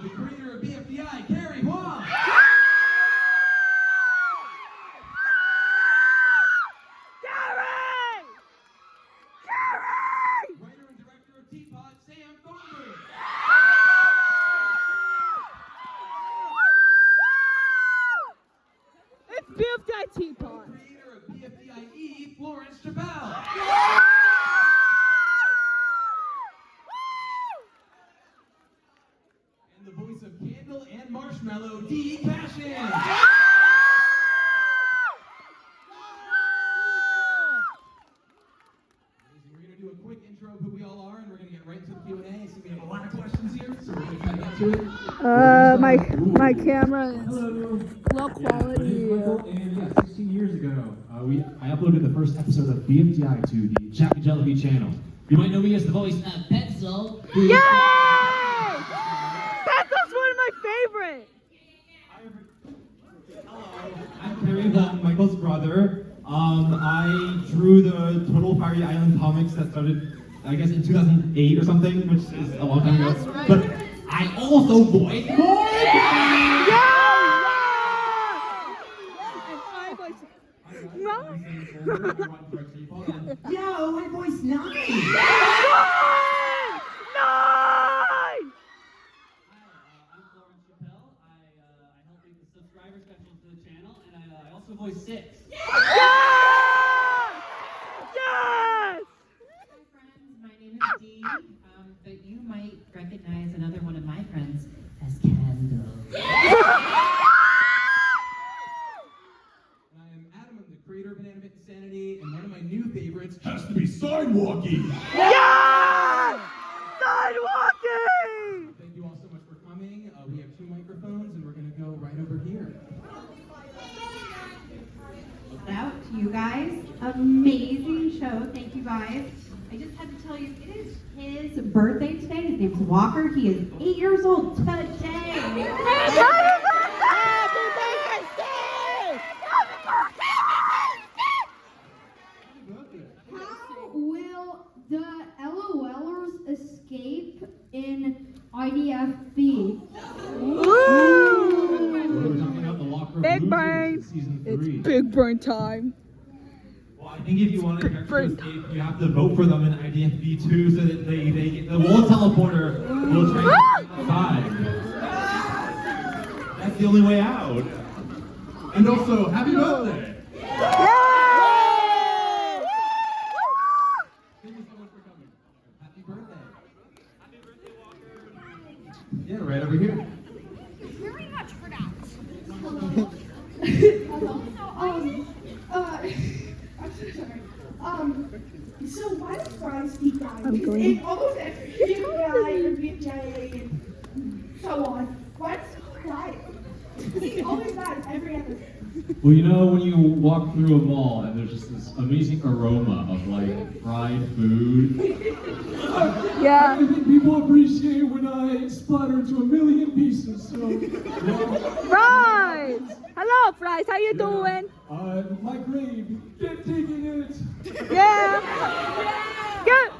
with the creator of Bfdi, Carrie Huang. Writer and director of Teapot, Sam Thornburg. It's Bfdi Teapot. Creator of Bfdi, Florence Chappelle. And the voice of Candle and Marshmallow, D. Cashin. We're going to do a quick intro of who we all are, and we're going to get right to the Q&A. So we have a lot of questions here, so we're going to try to get to it. My camera is Hello. low My name quality. is Michael, and 16 years ago, I uploaded the first episode of Bfdi to the Jack and Jelly channel. You might know me as the voice of Pencil. Yay! Pencil's one of my favorites. Hello, I'm Carrie Huang, Michael's brother. I drew the Total Fiery Island comics that started, I guess, in 2008 or something, which is a long time ago. That's right. But I also voiced Yo, I voiced 9! Nine! I'm Florence Chappelle. I help make the subscriber specials to the channel, and I also voice 6. Yes! Yes! Hi friends, my name is Dee, but you might recognize another one of my friends as Candle. I am Adam, I'm the creator of Inanimate Insanity, and one of my new favorites has to be Sidewalking. Yes! Sidewalking! Thank you all so much for coming. We have 2 microphones, and we're going to go right over here. Out to you guys. Amazing show. Thank you guys. I just had to tell you, it is his birthday today. His name's Walker. He is 8 years old today. Happy How will the LOLers escape in IDFB? We're talking about the Locker Big Losers brain. Season It's 3. big brain time. Well, I think if you want a character to escape, you have to vote for them in IDFB 2 so that they get the wall teleporter will transfer outside. That's the only way out. And also, happy birthday! Yay! Thank you so much for coming. Happy birthday. Happy birthday, Walker. Yeah, right over here. Very much for that. I'm so sorry. So why does Fry speak guy? I'm going. In almost every BFI or BFDIA and so on. Why does he cry? He always dies every episode. Well, you know, when you walk through a mall and there's just this amazing aroma of like fried food. Yeah. I think people appreciate when I splatter into a million pieces, so... Fries! Hello, Fries. How you doing? My grave, get taking it! Yeah. Get,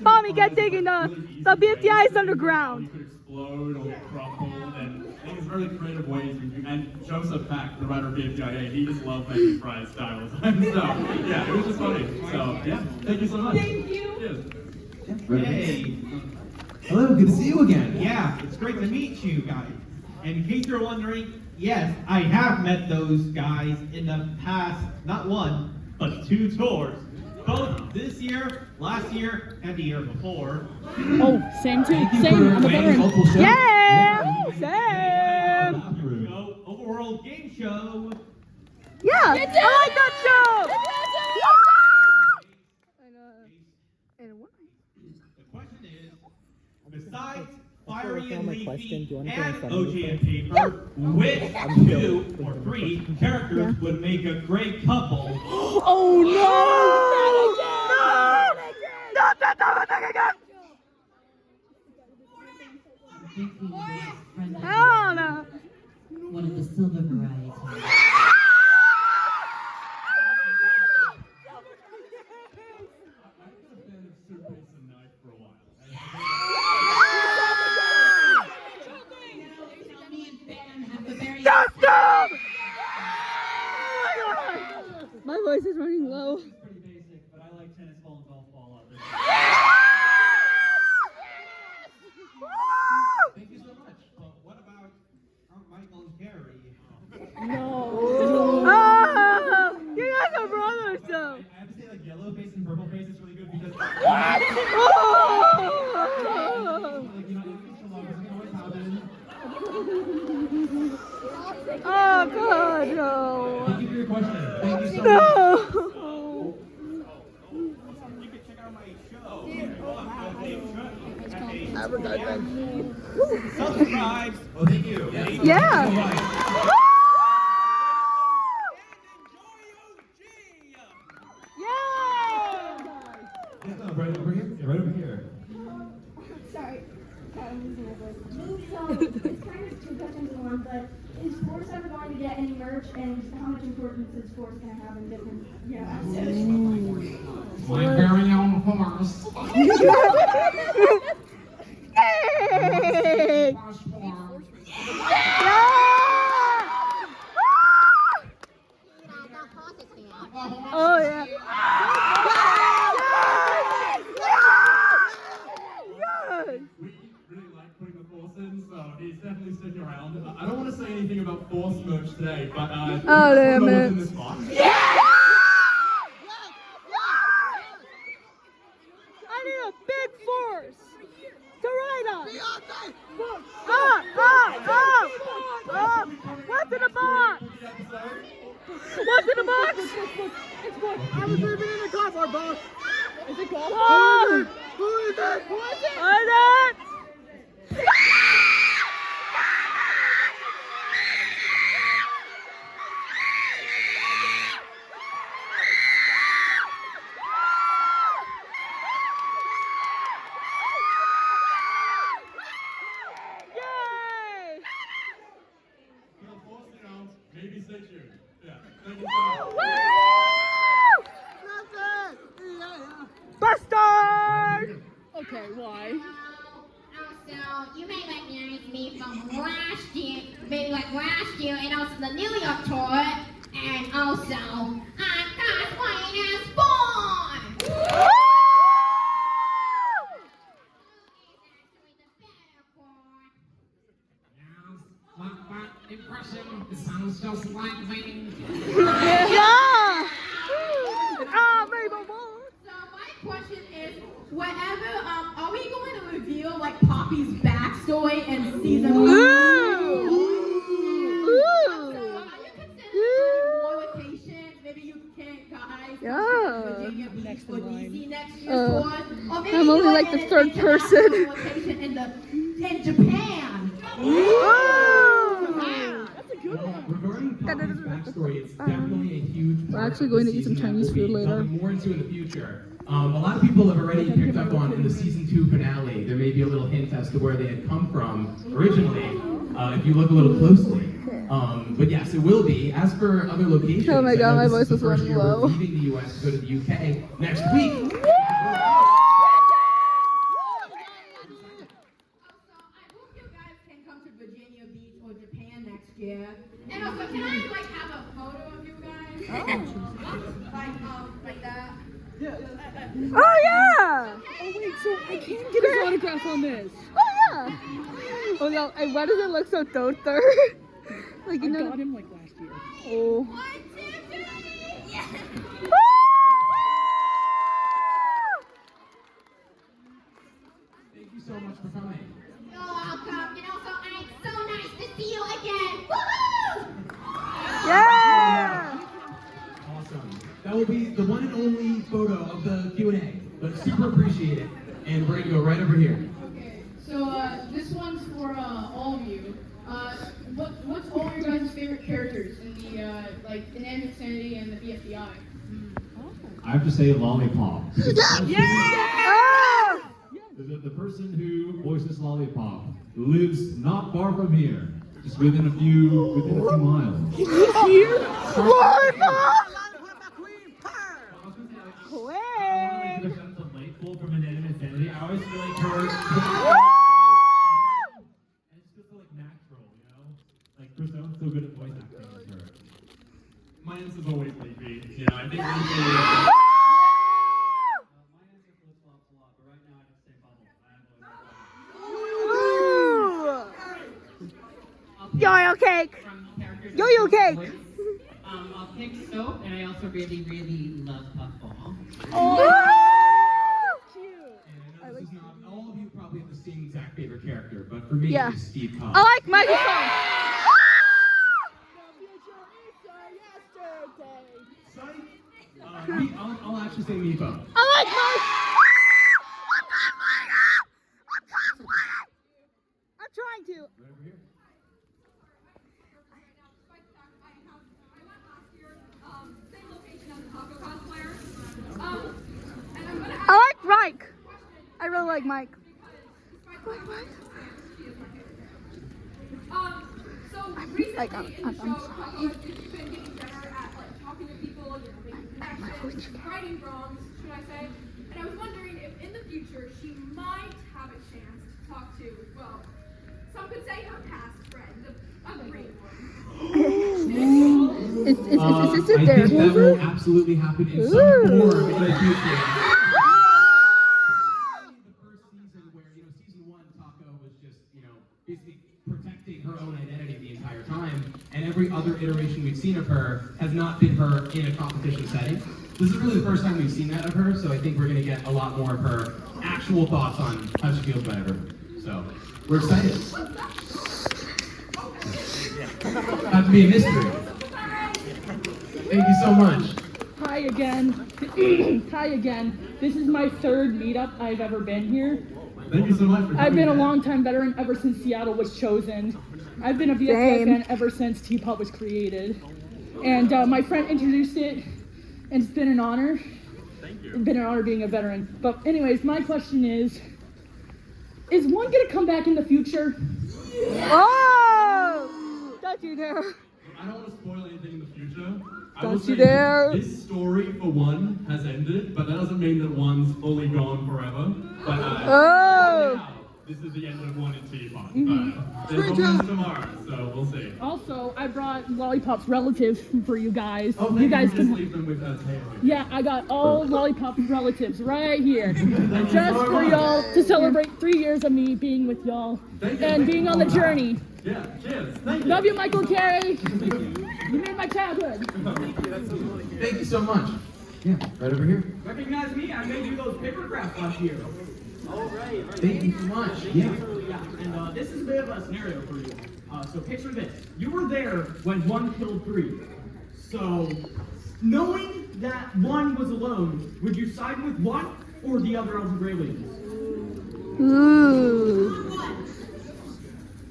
Mommy, get digging the BFDI is underground. You could explode or crumble, and I think it's very creative ways. And Joseph Mack, the writer of BFDIA, he just loved making fries style all the time. So, yeah, it was just funny. So, yeah, thank you so much. Thank you. Cheers. Hey. Hello, good to see you again. Yeah, it's great to meet you guys. And in case you're wondering, yes, I have met those guys in the past, not 1, but 2 tours. Both this year, last year, and the year before. Oh, same too. Thank you Same. for I'm a playing veteran. local shows. Yeah. Same. Here we go, Overworld Game Show. Yeah. I like that show. And what? The question is, besides Fiery Before I and call my question, Leafy do you want to go in and front of me OG and Paper, which 2 or 3 characters would make a great couple? Oh no! Not again! I think he was friend of Hell no! one of the silver variety. voice is running low. This is pretty basic, but I like tennis ball and golf ball out there. Thank you so much. But what about Michael and Carrie? Oh, you guys are brothers though. I have to say, like, yellow face and purple face is really good because Oh. like, you know, it's so long, it can always happen. Oh God, no. Thank you for your question. Thank you so much. No. You can check out my show. Advertisement. Subscribe. Oh, thank you. Yeah. Yeah, no, right over here. Yeah, right over here. Sorry. I'm losing my voice. So, it's kind of two questions in one, but is Force ever going to get any merch, and how much importance is Force going to have in different, episodes? My very own horse. Hey. Oh yeah. Yes. We really like putting the force in, so he's definitely sticking around. I don't want to say anything about force merch today, but Oh, damn what's it. in this box. I need a big force to ride on. What's in the box? What's in the box? I was living in a cardboard box. Is it called? Oh. Who is it? Who is it? Yay! For the force, you know, maybe stay tuned. Yeah, thank you so much. Woo! Bastard! Okay, why? Also, you may recognize me from last year, and also the New York tour, and also I'm cosplaying as Spawn. Impression. It sounds just like me. Yeah! Rainbow Boy! So my question is, whatever, are we going to reveal like Poppy's backstory in season 1? Ooh! Are you considering more locations? Maybe you can, guys. Yeah. Virginia Beach Next or in line. DC next year's tour. Or maybe I'm only do like an the third international person. location in Japan. That's a good one. Regarding Poppy's backstory, it's definitely a huge part. We're actually of going the to eat some season that Chinese we'll be food later. delving more into in the future. A lot of people have already picked up on in the season 2 finale. There may be a little hint as to where they had come from originally, if you look a little closely. But yes, it will be. As for other locations, Oh my I God, know my this voice is the was first running year we're low. leaving the U.S. to go to the U.K. next week. Also, I hope you guys can come to Virginia Beach or Japan next year. And also, can I like have a photo of you guys? Like that. Oh yeah! Oh wait, so I can't get his autograph on this. Oh yeah! Oh no, and why does it look so doter? Like I you know. got him like last year. Oh. Thank you so much for coming. You're welcome. And also, it's so nice to see you again. Woohoo! Yeah! Awesome. That will be the one and only photo of the Q&A, but super appreciate it. And we're gonna go right over here. Okay, so this one's for all of you. What's all your guys' favorite characters in the in Animate Sanity and the BFDI? I have to say Lollipop. Yeah! The person who voices Lollipop lives not far from here, just within a few miles. Lollipop! I don't know, delightful from an Animate Sanity. I always feel like her. And it's just so like natural, Like Chris Owen's so good at voice acting as her. My answer's always Bfdi. You know, I think maybe. My answer flip-flops a lot, but right now I just say bubble. I have Yo-yo cake. Yo-yo cake. I'll pick soap, and I also really, really love puffball. Oh, cute. And I know this is not, all of you probably have the same exact favorite character, but for me, Yeah. it's Steve Cobb. I like microphone. I'll actually say Meepo. I like Mike. I'm trying to. Right over here. I like Mike. I really like Mike. So Like, recently in the show, you've been getting better at like talking to people, making connections, righting wrongs, should I say? And I was wondering if in the future she might have a chance to talk to, well, some could say her past friend, a great one. Is this I there? think that will absolutely happen in some form in the future. The first season where, season 1, Taco was just, basically protecting her own identity the entire time, and every other iteration we've seen of her has not been her in a competition setting. This is really the first time we've seen that of her, so I think we're going to get a lot more of her actual thoughts on how she feels about everything. So, we're excited. Have to be a mystery. Thank you so much. Hi again. Hi again. This is my third meetup I've ever been here. Thank you so much for coming. I've been a longtime veteran ever since Seattle was chosen. I've been a BFI Same. fan ever since Teapot was created. And my friend introduced it, and it's been an honor. Thank you. It's been an honor being a veteran. But anyways, my question is one gonna come back in the future? Oh! Don't you dare. I don't want to spoil anything in the future. I Don't will you say dare. This story for one has ended, but that doesn't mean that one's fully gone forever. But Oh! now, this is the end of one in Teapot. But there's always tomorrow, so we'll see. Also, I brought Lollipop's relatives for you guys. Oh, You guys just can. leave them with us. Yeah, I got all Lollipop's relatives right here. Just for y'all to celebrate 3 years of me being with y'all and being on the journey. Yeah, cheers. Thank you. Love you, Michael Carey. You made my childhood. Thank you so much. Yeah, right over here. Recognize me? I made you those paper crafts last year. Thank you so much. Yeah. And this is a bit of a scenario for you. So picture this. You were there when 1 killed 3. So, knowing that 1 was alone, would you side with 1 or the other Eldergraylians? Ooh.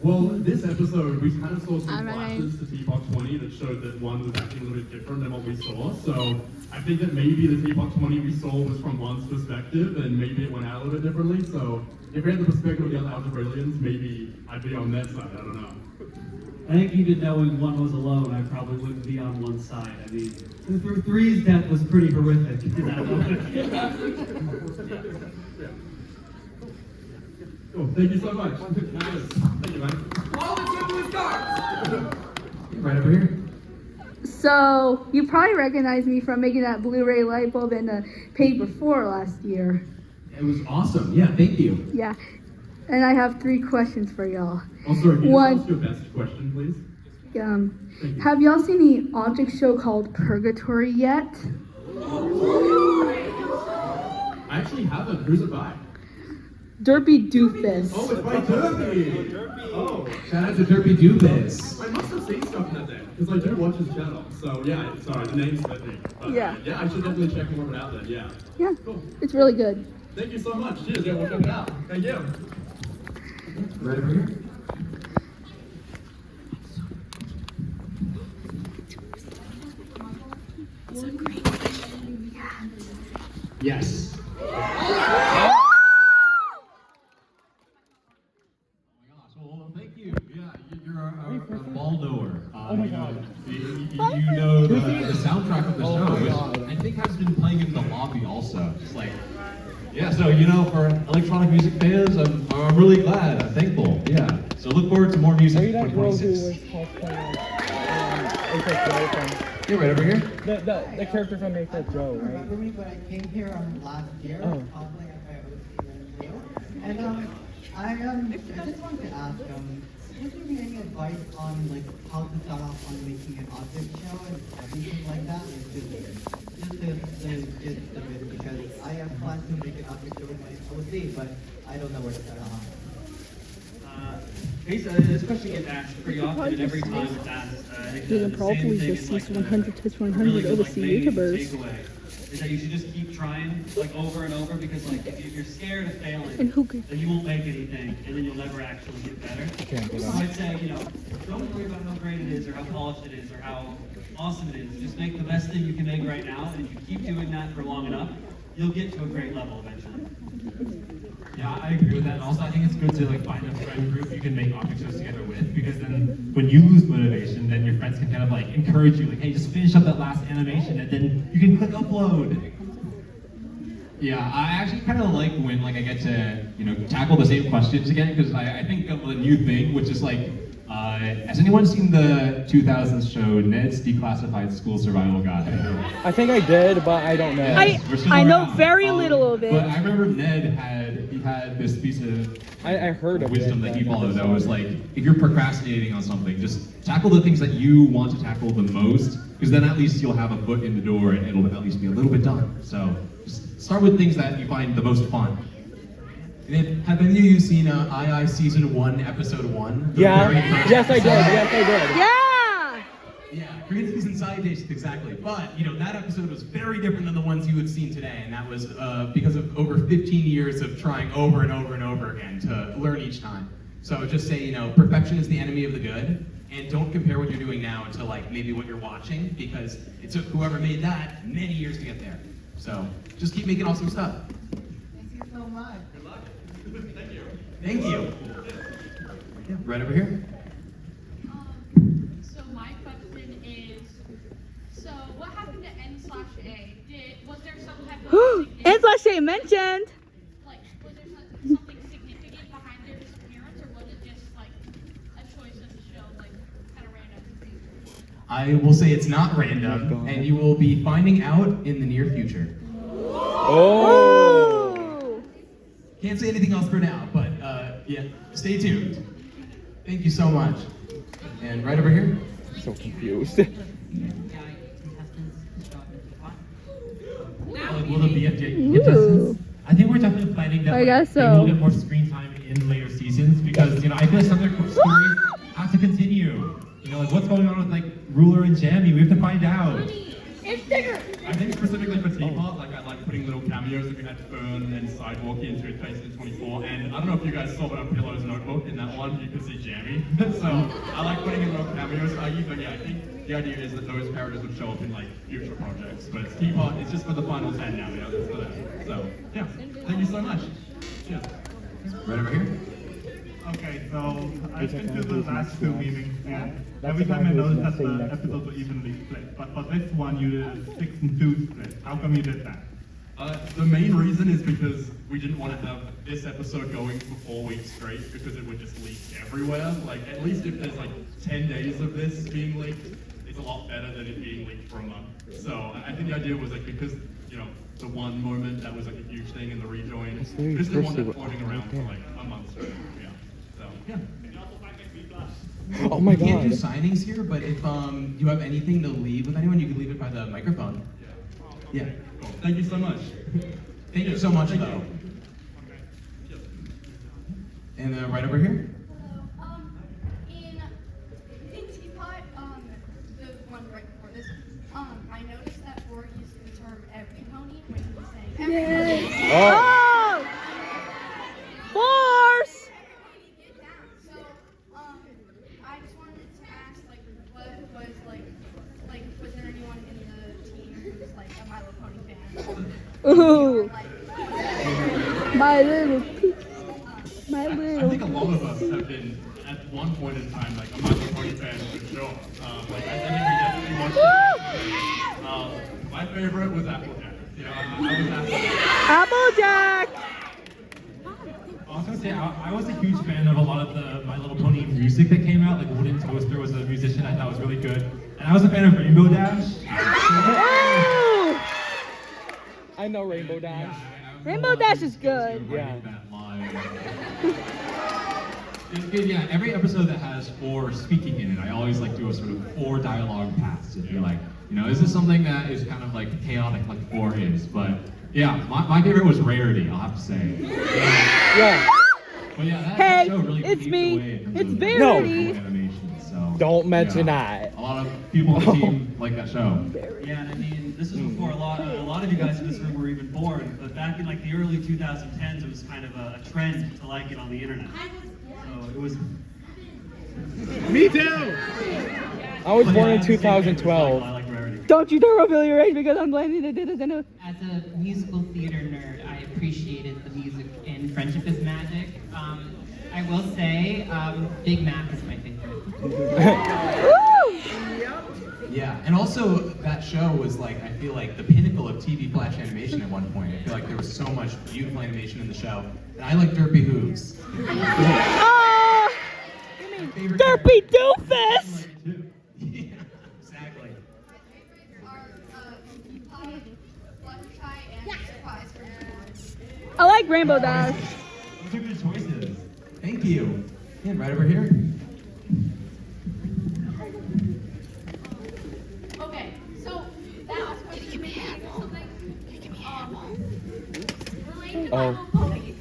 Well, this episode, we kind of saw some Alright. flashes to Teapot 20 that showed that 1 was acting a little bit different than what we saw. So I think that maybe the Teapot 20 we saw was from 1's perspective, and maybe it went out a little bit differently. So if we had the perspective of the other Eldergraylians, maybe I'd be on their side. I don't know. I think even knowing 1 was alone, I probably wouldn't be on one side. I mean, 3's death was pretty horrific. Cool. Thank you so much. Thank you, man. Right over here. So, you probably recognize me from making that Blu-ray light bulb in the paper 4 last year. It was awesome. Yeah, thank you. Yeah. And I have 3 questions for y'all. Oh, sorry, can you One. ask your best question, please? Thank you. Have y'all seen the object show called Purgatory yet? I actually haven't. Who's it by? Derpy Doofus. Oh, it's by Derpy. Oh. Shout out to Derpy Doofus. I must have seen stuff in that day, because I do watch his channel. So, yeah, sorry, the name's slipped me. But, Yeah. Yeah, I should definitely check more of it out then, yeah. Yeah, Cool. it's really good. Thank you so much. Cheers, yeah, we'll check it out. Thank you. Right over here. Yes. Well, thank you. Yeah, you're a Baldoer. Oh my God. You know the soundtrack of the show, which I think has been playing in the lobby also. It's like, yeah. So for electronic music fans, I'm really glad. I'm thankful. Yeah. So look forward to more music Are you in that girl who 2026. was cosplaying Make That Joe from. You're right over here. The character from Make That Joe, right? Remember me when I came here last year? Oh. Probably at my OC and I just wanted to ask, would you give any advice on like how to start off on making an object show and everything like that? Like, just the gist of it, because I have plans to make an object show with my OC, but I don't know where to start off. Basically, this question gets asked pretty often, and every time it's asked, You can probably just use 100 to 100 overseas YouTubers. takeaway is that you should just keep trying, like over and over, because like if you're scared of failing, And who could- then you won't make anything, and then you'll never actually get better. Can't get So out. I'd say, don't worry about how great it is, or how polished it is, or how awesome it is. Just make the best thing you can make right now, and if you keep doing that for long enough, you'll get to a great level eventually. Yeah, I agree with that. And also, I think it's good to like find a friend group you can make object shows together with, because then when you lose motivation, then your friends can kind of like encourage you, like, hey, just finish up that last animation, and then you can click upload. Yeah, I actually kind of like when like I get to tackle the same questions again, because I think of a new thing, which is like, has anyone seen the 2000s show Ned's Declassified School Survival Guide? I think I did, but I don't know. I know very little of it. But I remember Ned had this piece of I heard of wisdom it, that he followed that was like, if you're procrastinating on something, just tackle the things that you want to tackle the most, because then at least you'll have a foot in the door and it'll at least be a little bit done. So just start with things that you find the most fun. And have any of you seen II Season 1, Episode 1? Yeah. The very first Yes, I did. episode? Yes, I did. Yeah, Korean Consolidations, exactly. But, that episode was very different than the ones you had seen today, and that was because of over 15 years of trying over and over and over again to learn each time. So just say, perfection is the enemy of the good, and don't compare what you're doing now to, like, maybe what you're watching, because it took whoever made that many years to get there. So just keep making awesome stuff. Thank you so much. Good luck. Thank you. Thank you. Yeah, right over here. So my question is, so what happened to N/A? Was there some type of N/A mentioned. like, was there something significant behind their disappearance, or was it just like a choice of the show, like kind of random? I will say it's not random, and you will be finding out in the near future. Oh! Can't say anything else for now, but yeah, stay tuned. Thank you so much. And right over here. I'm so confused. Will the Bfdi contestants? I think we're definitely planning that I guess they so. will get more screen time in later seasons, because I feel like some of their stories have to continue. Like what's going on with like Ruler and Jammy, we have to find out. I think specifically for Teapot, like I like putting little cameos that we had Fern and Sidewalk in Toothpaste and 24, and I don't know if you guys saw, but on Pillow's notebook, in that one you can see Jammy. So I like putting in little cameos, but yeah, I think the idea is that those characters would show up in like future projects, but Teapot is just for the final 10 now, it's for them. So yeah, thank you so much. Cheers. Right over here. Okay, so I've been to the last two meetings, and That's every the time I guy who's noticed that sitting the next to me. episodes were evenly split. But for this one, you did a 6 and 2 split. How come you did that? The main reason is because we didn't want to have this episode going for 4 weeks straight, because it would just leak everywhere. Like, at least if there's like 10 days of this being leaked, it's a lot better than it being leaked for a month. So I think the idea was like, because, the one moment that was like a huge thing in the rejoin, very just didn't want that impressive. floating around for like a month straight. Yeah. So, yeah. Oh my We can't do god. signings here, but if you have anything to leave with anyone, you can leave it by the microphone. Yeah. Cool. Thank you so much. Thank you so much, Thank though. you. And right over here. In Teapot, the one right before this, I noticed that Ford used the term every pony when he was saying every pony. Oh! Force! So, I just wanted to ask, like, what was was there anyone in the team who was like a My Little Pony fan? Ooh. Like, My little I think a lot of us have been, at one point in time, like a My Little Pony fan for sure. Like, I think we definitely watched it. My favorite was Applejack. I was Applejack. Applejack! was gonna say, I was a huge fan of a lot of the My Little Pony music that came out. Like Wooden Toaster was a musician I thought was really good. And I was a fan of Rainbow Dash. I know Rainbow Dash. Rainbow Dash is good. Yeah. It's good, yeah. Every episode that has 4 speaking in it, I always like do a sort of 4 dialogue paths to be like, you know, is this something that is kind of like chaotic like 4 is? But yeah, my favorite was Rarity, I'll have to say. Yeah. But yeah, that Hey, show really it's paved me. the way in terms It's of Verity. animation. So Don't mention yeah, that. a lot of people on the team like that show. Yeah, and I mean, this was before a lot of you guys in this room were even born. But back in like the early 2010s, it was kind of a trend to like it on the internet. So it was. Me too! I was born in 2012. I like Rarity. Don't you dare reveal your age because I'm blending it. As a musical theater nerd, I appreciated the music in Friendship is Magic. I will say, Big Mac is my favorite. Yeah, and also that show was like, I feel like the pinnacle of TV flash animation at one point. I feel like there was so much beautiful animation in the show. And I like Derpy Hooves. Oh! You mean Derpy Doofus! Yeah, exactly. I like Rainbow Dash. Those are good choices. Thank you. Yeah, right over here. Okay, so that was supposed to be something related to My Little Pony.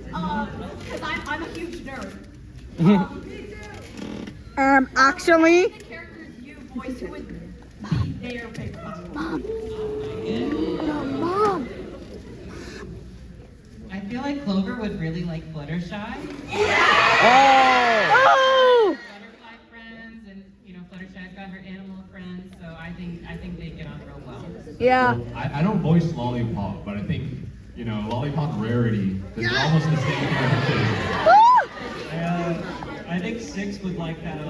Because I'm a huge nerd. Actually. The characters you voice, who would be their favorite? Mom. Mom. I feel like Clover would really like Fluttershy. Oh! Butterfly friends, and you know Fluttershy's got her animal friends, so I think they get on real well. Yeah. Well, I don't voice Lollipop, but I think, you know, Lollipop and Rarity, they're almost the same character. I think 6 would like that. I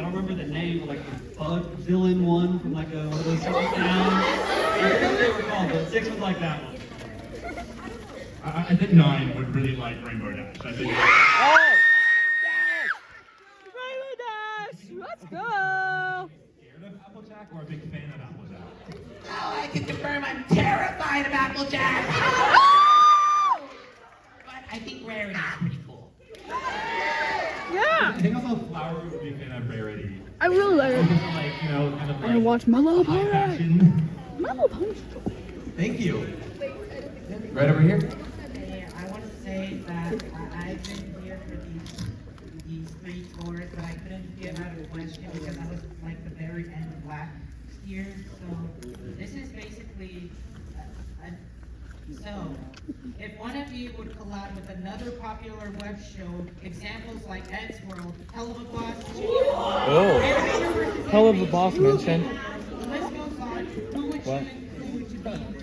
don't remember the name, but like the bug villain one from like one of those super towns. I forget what they were called, but 6 would like that one. I think 9 would really like Rainbow Dash. I think. Oh! Rainbow Dash! Let's go! Scared of Applejack or a big fan of Applejack? Oh, I can confirm I'm terrified of Applejack. But I think Rarity's pretty cool. Yeah! I think also Flower would be a fan of Rarity. I really like Because it. of, like, you know, kind of I like watch My Little high Pony. fashion. My Little Pony. Thank you. Right over here. I want to say that I've been here for these 3 tours, but I couldn't get out of the question because I was like the very end of last year. So this is basically so if one of you would collab with another popular web show, examples like Ed's World, Hell of a Boss, Oh. Hell of a Boss mention. the list goes on. Who would What? you include to be in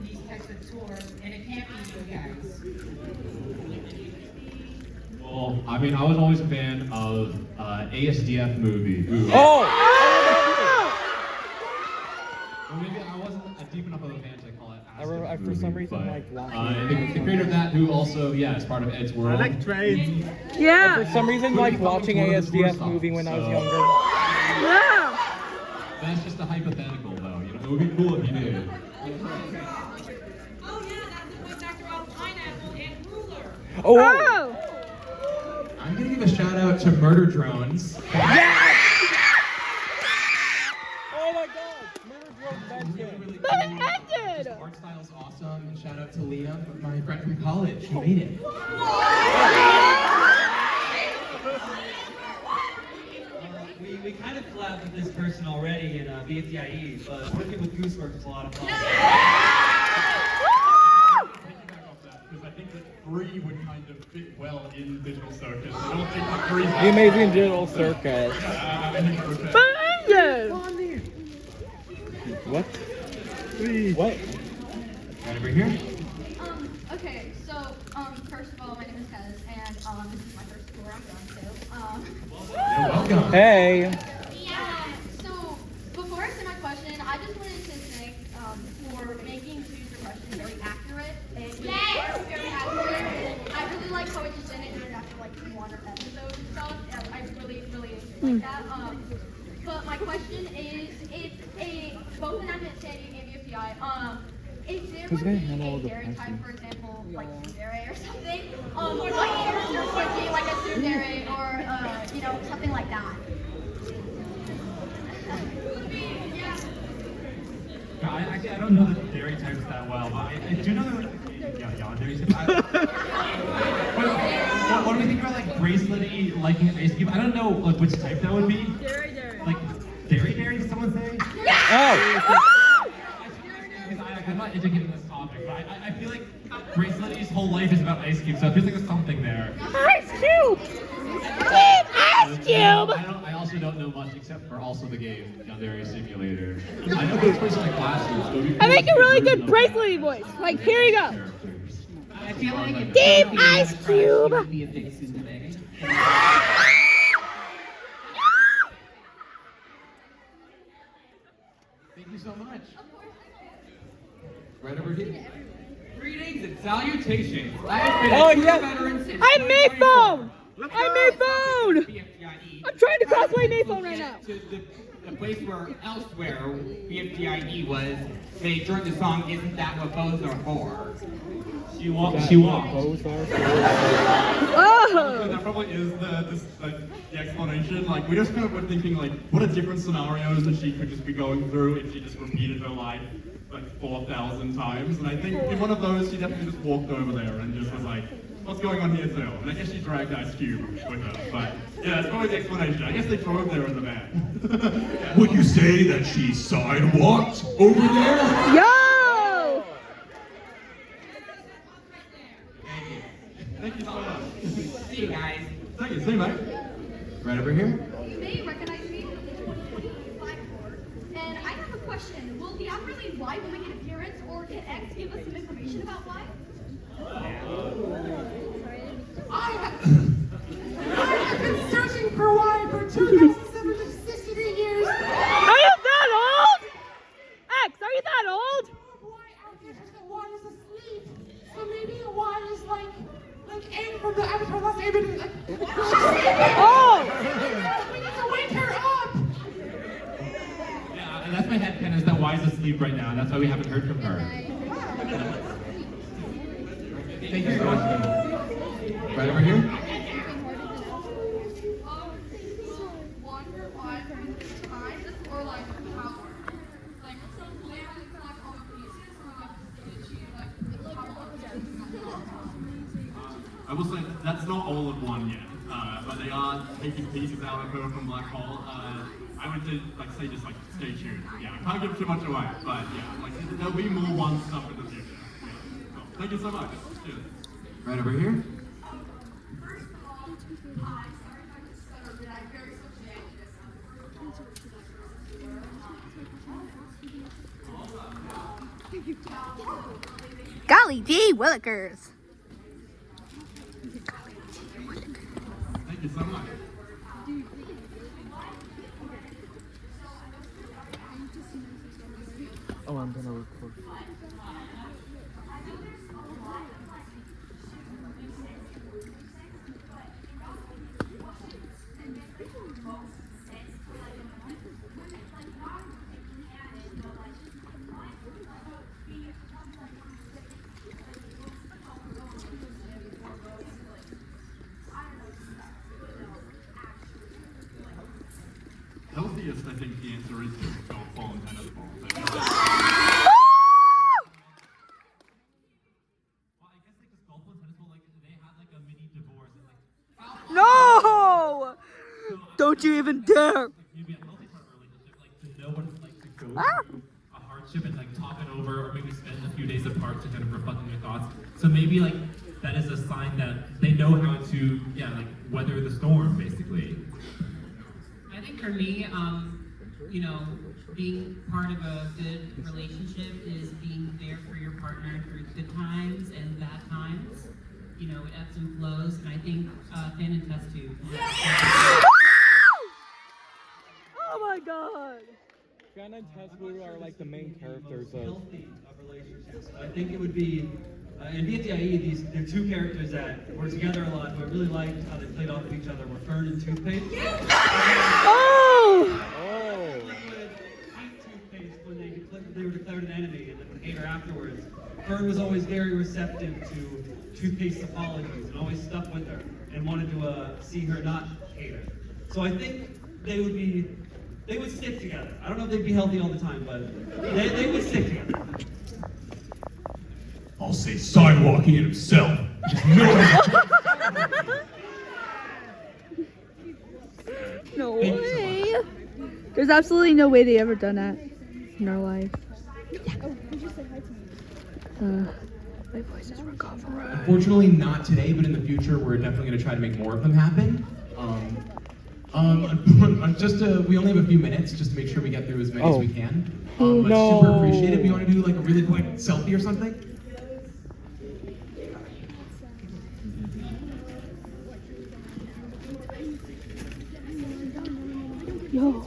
these types of tours? And it can't be you guys. Well, I mean, I was always a fan of ASDF movie. Who, Well, maybe I wasn't a deep enough of a fan to call it ASDF for some movie, reason, but, like, watching the creator of that, who also, yeah, is part of Ed's World. I like trains. Yeah. For some reason, like watching ASDF movie when I was younger. Yeah. That's just a hypothetical, though. You know, it would be cool if you did. Oh! I'm gonna give a shout out to Murder Drones. Yes! Oh my god! Murder Drones Really But it ended! His art style is awesome, and shout out to Liam, my friend from college, who made it. We kind of collabed with this person already in Bfdi, but working with Gooseworks is a lot of fun. Because I think that 3 would kind of fit well in Digital Circus. I don't think that 3 The Amazing Digital Circus. But it ended! What? What? Right over here. Okay, so, first of all, my name is Hez, and, this is my first tour I'm going to. You're welcome. Hey! Yeah, so, before I say my question, I just wanted to thank, for making Choose Your Question very accurate, and very accurate, and I really like that. But my question is, both in Advent Sandy and Bfdi, if there would be a dairy type, for example, like tsundere or something, what character would be like a tsundere or, something like that? I don't know the dairy types that well, but I do know that dairy types. What do we think about like bracelety liking ice cube? I don't know like which type that would be. Dairy. Like dairy, did someone say? Oh! I'm not educated in this topic, but I feel like Bracelety's whole life is about ice cube, so it feels like there's something there. Ice cube! Team Ice Cube! I also don't know much except for also the game, Yandere Simulator. I know it's person like classes, so we I make a really good bracelety voice. Like, here you go. I feel like if Team Ice Cube! would be a big tsundere. Thank you so much. Right over here. Greetings and salutations. I have been Oh, a true yeah. veteran since I'm 2024. I'm Mayphone! I'm trying to cosplay Mayphone right now. To the place where elsewhere Bfdi was, they during the song "Isn't That What Bows Are For?" She walked. Oh! So that probably is the explanation. Like, we just kind of were thinking, like, what are different scenarios that she could just be going through if she just repeated her life like 4,000 times. And I think in one of those, she definitely just walked over there and just was like, what's going on here too? And I guess she dragged Ice Cube with her. But yeah, that's probably the explanation. I guess they drove there in the van. Would you say that she sidewalked over there? Yo! Thank you so much. See you guys. Thank you. See you, mate. Right over here. You may recognize me from the 2025 board, and I have a question. Will the app really Y will make an appearance, or can X give us some information about Y? I have been searching for Y for 2,763 years. Are you that old? X, are you that old? Y out there says that Y is asleep. So maybe a Y is like Aang from the Avatar Last Airbender. Like, Oh! we need to wake her up. Yeah, and that's my headcanon, is that Y's asleep right now, and that's why we haven't heard from her. Thank you so much. Right over here. I will say that's not all of one yet, but they are taking pieces out of her from Black Hole. I would say just stay tuned. Yeah, I can't give too much away, but yeah, there'll be more one stuff in the future. Yeah. So, thank you so much. Cheers. Right over here. Golly gee, Willikers. Thank you so much. Oh, I'm gonna record. Healthiest, I think the answer is just golf ball and tennis ball. No! Don't you even dare! Maybe a multi-part relationship, to know what it's like to go through a hardship and talk it over, or maybe spend a few days apart to kind of reflect on your thoughts. So maybe that is a sign that they know how to weather the storm, basically. I think for me, being part of a good relationship is being there for your partner through good times and bad times. It ebbs and flows, and I think Fan and Test Tube. Oh my god! QNA and Test are like the main characters of Healthy relationships. I think it would be In Bfdi, they're two characters that were together a lot, but I really liked how they played off of each other were Fern and Toothpaste. Oh! Liquid eat Toothpaste when they were declared an enemy and then would hate her afterwards. Fern was always very receptive to Toothpaste's apologies and always stuck with her and wanted to see her not hate her. So I think they would stick together. I don't know if they'd be healthy all the time, but they would stick together. I'll say sidewalking it himself. Just No way. There's absolutely no way they ever done that in our life. My voice is recovering. Unfortunately, not today, but in the future, we're definitely going to try to make more of them happen. We only have a few minutes just to make sure we get through as many as we can. But super appreciate it. We want to do like a really quick selfie or something. Yo.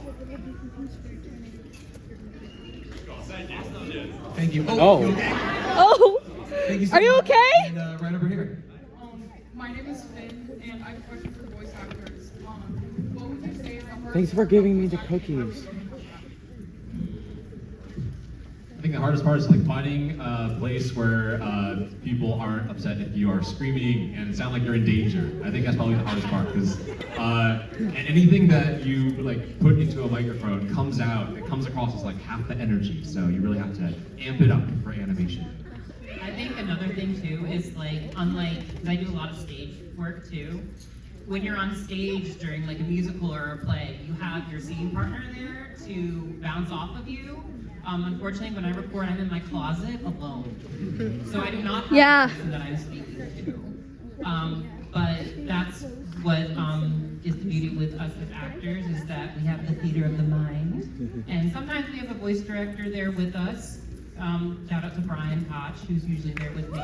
Thank you. Oh. You okay? Oh. Thank you so Are you much. okay? And, right over here. My name is Finn, and I have a question for voice actors. What would you say is the hardest Thanks for giving me the cookies. I think the hardest part is like finding a place where people aren't upset if you are screaming and sound like you're in danger. I think that's probably the hardest part because anything that you like put into a microphone comes out, it comes across as like half the energy. So you really have to amp it up for animation. I think another thing too is like, unlike, because I do a lot of stage work too, when you're on stage during like a musical or a play, you have your scene partner there to bounce off of you. Unfortunately, when I record, I'm in my closet alone. So I do not have the person that I'm speaking to. But that's what is the beauty with us as actors, is that we have the theater of the mind. And sometimes we have a voice director there with us. Shout out to Brian Koch, who's usually there with me.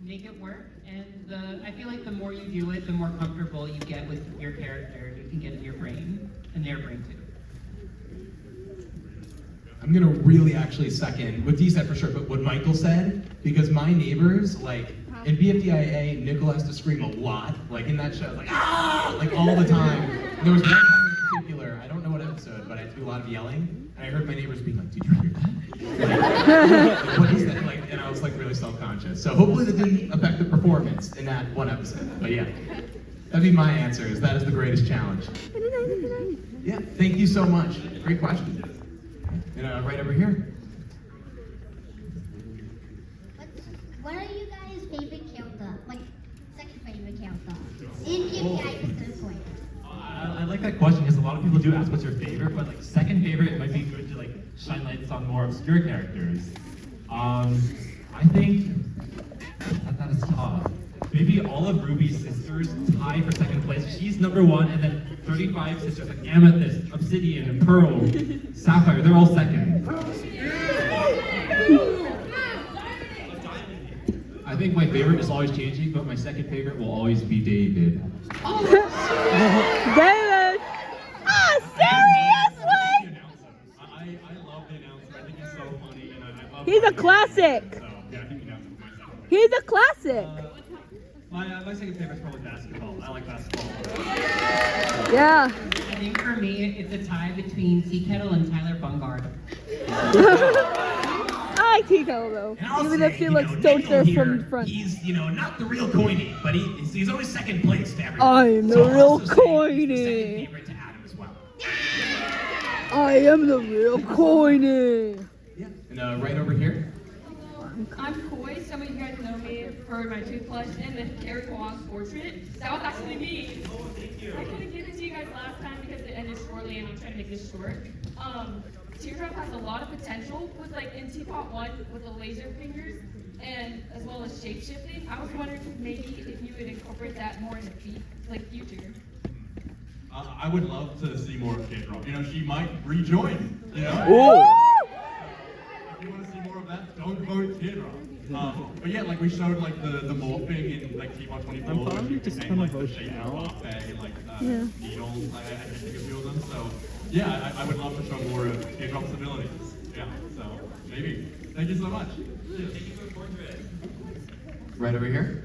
Make it work, and I feel like the more you do it, the more comfortable you get with your character. You can get in your brain, and their brain too. I'm gonna really actually second what Dee said for sure, but what Michael said, because my neighbors, like, in BFDIA, Nickel has to scream a lot, like in that show, like, ah, like all the time. And there was one time in particular, I don't know what episode, but I had to do a lot of yelling, and I heard my neighbors being like, did you hear that? Like, what is that? Like, and I was like really self-conscious. So hopefully that didn't affect the performance in that one episode. But yeah, that'd be my answer, is that is the greatest challenge. Yeah, thank you so much. Great question. And right over here. What are you guys' favorite character? Like, second favorite character? In BFDI at this point. I like that question because a lot of people do ask what's your favorite, but like second favorite, it might be good to like shine lights on more obscure characters. I think that is tough. Maybe all of Ruby's sisters tie for second place. She's number one, and then 35 sisters like Amethyst, Obsidian, and Pearl, Sapphire, they're all second. I think my favorite is always changing, but my second favorite will always be David. David! Ah, seriously? I love the announcer. I think he's so funny, and I love. He's a classic. So yeah, I think the announcer myself. He's a classic. My second favorite is probably basketball. I like basketball. Yeah. I think for me, it's a tie between Tea Kettle and Tyler Bungard. I like Tico though, even if she looks stoner from the front. He's, not the real Coiny, but he's always second place to everyone. I am the So I'll real also say he's the second Coiny. favorite to Adam as well. I am the real Coiny. And right over here. I'm Koi. Some of you guys know me for my toothbrush and the Carrie Kwong's portrait. That was actually me. I couldn't give it to you guys last time because it ended shortly, and I'm trying to make this short. Teardrop has a lot of potential with like in Teapot 1 with the laser fingers and as well as shape shifting. I was wondering maybe if you would incorporate that more in the future. I would love to see more of Teardrop. She might rejoin. Ooh. If you want to see more of that, don't vote Teardrop. But yeah, like we showed like the morphing in like Teapot 24, I'm where probably you just can gonna like the vote shape now. of pop bag and like Yeah. needles. I think a few of them. So yeah, I would love to show more of Teardrop's abilities. Yeah, so maybe. Thank you so much. Right over here.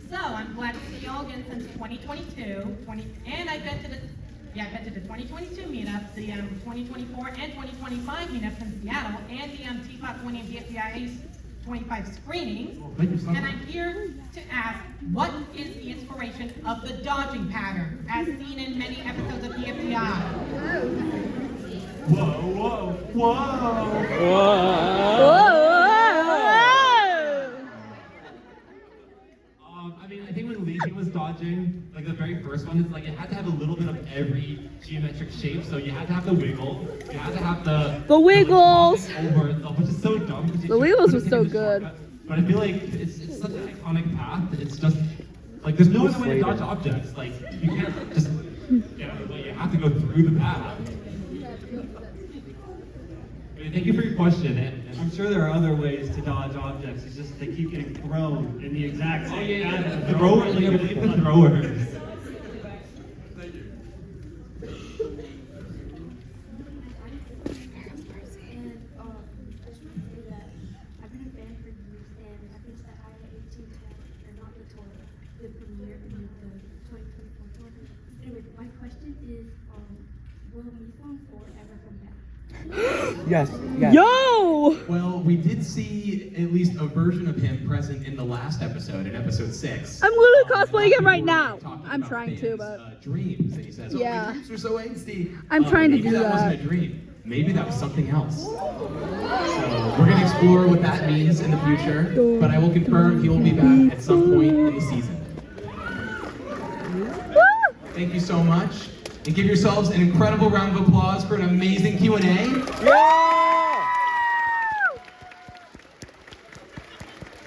So I'm glad to see y'all again since 2022. And I've been to the 2022 meetup, the 2024 and 2025 meetups in Seattle, and the Teapot 20 and BFDIA's 25 screenings. And I'm here to ask, what is the inspiration of the dodging pattern as seen in many episodes of BFDI? Whoa, whoa, whoa! I mean, I think when Legion was dodging, like the very first one, it's like it had to have a little bit of every geometric shape. So you had to have the wiggle, you had to have the wiggles. Over itself, which is so dumb. The wiggles was so good. But I feel like it's such an iconic path. It's just like there's no other way to dodge objects. Like you can't just get out of the way. You have to go through the path. I mean, thank you for your question. And I'm sure there are other ways to dodge objects. It's just they keep getting thrown in the exact same pattern. the throwers, like I believe the throwers. Thank you. I've been a fan for years, and I think that IA-18 tour, or not the tour, the premiere in the 2024 tour. Anyway, my question is, will Mifon 4 ever come back? Yes, yes. Yo! Well, we did see at least a version of him present in the last episode, in episode 6. I'm literally cosplaying him right now. I'm trying to, but Dreams, and he says, Yeah. my dreams were so angsty. I'm trying to maybe do that that. wasn't a dream. Maybe that was something else. So we're gonna explore what that means in the future, but I will confirm he will be back at some point in the season. Thank you so much, and give yourselves an incredible round of applause for an amazing Q&A.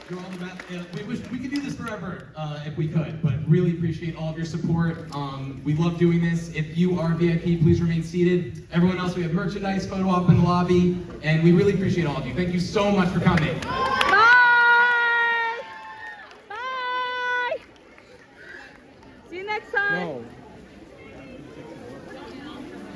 You're all the best. We wish we could do this forever if we could, but really appreciate all of your support. We love doing this. If you are VIP, please remain seated. Everyone else, we have merchandise, photo op in the lobby, and we really appreciate all of you. Thank you so much for coming.